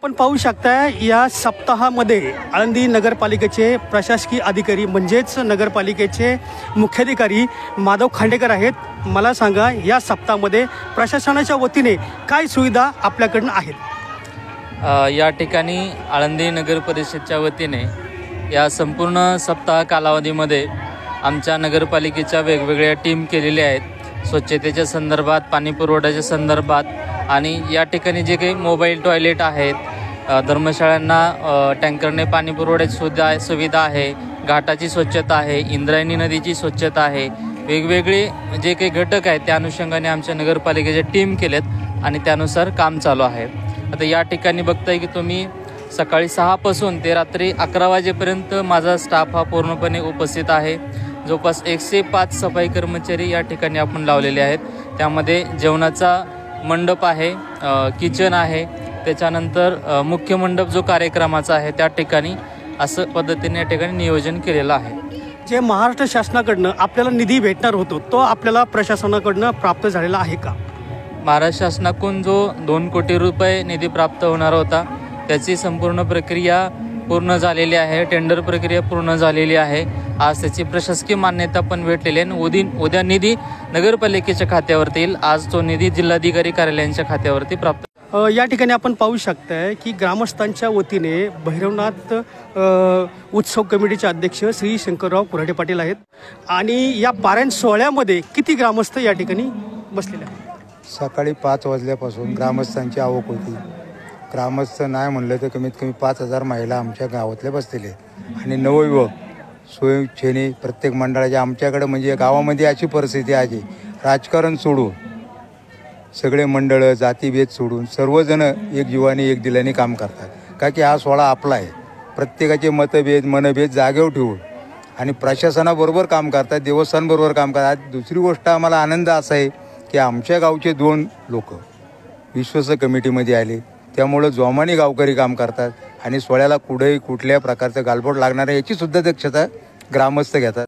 आपण पाहू शकताय या सप्ताहामध्ये आळंदी नगरपालिकेचे प्रशासकीय अधिकारी म्हणजेच नगरपालिकेचे मुख्याधिकारी माधव खांडेकर आहेत. मला सांगा, या सप्ताहामध्ये प्रशासनाच्या वतीने काय सुविधा आपल्याकडून आहेत? या ठिकाणी आळंदी नगर परिषदच्या वतीने या संपूर्ण सप्ताह कालावधीमध्ये आमच्या नगरपालिकेच्या वेगवेगळ्या टीम केलेल्या आहेत. स्वच्छतेच्या संदर्भात, पाणी पुरवठ्याच्या संदर्भात आणि या ठिकाणी जे काही मोबाईल टॉयलेट आहेत, धर्मशाळांना टँकरने पाणी पुरवठ्याची सुविधा आहे, घाटाची स्वच्छता आहे, इंद्रायणी नदीची स्वच्छता आहे, वेगवेगळे जे काही घटक आहेत त्या अनुषंगाने आमच्या नगरपालिकेच्या टीम केलेत आणि त्यानुसार काम चालू आहे. आता या ठिकाणी बघताय की तुम्ही सकाळी 6 पासून ते रात्री 11 वाजेपर्यंत माझा स्टाफ हा पूर्णपणे उपस्थित आहे. जवळपास 105 सफाई कर्मचारी या ठिकाणी आपण लावलेले आहेत. त्यामध्ये जेवणाचा मंडप आहे, किचन आहे, त्याच्यानंतर मुख्य मंडप जो कार्यक्रमाचा आहे त्या ठिकाणी असं पद्धतीने या ठिकाणी नियोजन केलेलं आहे. जे महाराष्ट्र शासनाकडनं आपल्याला निधी भेटणार होतो तो आपल्याला प्रशासनाकडनं प्राप्त झालेला आहे का? महाराष्ट्र शासनाकडून जो 2 कोटी रुपये निधी प्राप्त होणार होता त्याची संपूर्ण प्रक्रिया पूर्ण झालेली आहे. टेंडर प्रक्रिया पूर्ण झालेली आहे. आज त्याची प्रशासकीय मान्यता पण भेटलेली आहे आणि उद्या निधी नगरपालिकेच्या खात्यावरती येईल. आज तो निधी जिल्हाधिकारी कार्यालयांच्या खात्यावरती प्राप्त. या ठिकाणी आपण पाहू शकताय की ग्रामस्थांच्या वतीने भैरवनाथ उत्सव कमिटीचे अध्यक्ष श्री शंकरराव कुऱ्हाडे पाटील आहेत आणि या पारायण सोहळ्यामध्ये किती ग्रामस्थ या ठिकाणी बसलेले आहेत? सकाळी 5 वाजल्यापासून ग्रामस्थांची आवक होती. ग्रामस्थ नाही म्हणलं तर कमीत कमी 5,000 महिला आमच्या गावातल्या बसलेले आहेत आणि नवयुवक स्वयंइच्छेने प्रत्येक मंडळाच्या आमच्याकडे म्हणजे गावामध्ये अशी परिस्थिती आहे, राजकारण सोडून सगळे मंडळं जातीभेद सोडून सर्वजण एक जीवाने एक दिलाने काम करतात. का की हा सोहळा आपला आहे. प्रत्येकाचे मनभेद जागेवर ठेवून आणि प्रशासनाबरोबर काम करतात, देवस्थानबरोबर काम करतात. दुसरी गोष्ट आम्हाला आनंद असा आहे की आमच्या गावचे 2 लोक विश्वास कमिटीमध्ये आले. त्यामुळं जोमाने गावकरी काम करतात आणि सोहळ्याला कुठेही कुठल्या प्रकारचं गालबोट लागणार आहे याची सुद्धा दक्षता ग्रामस्थ घेतात.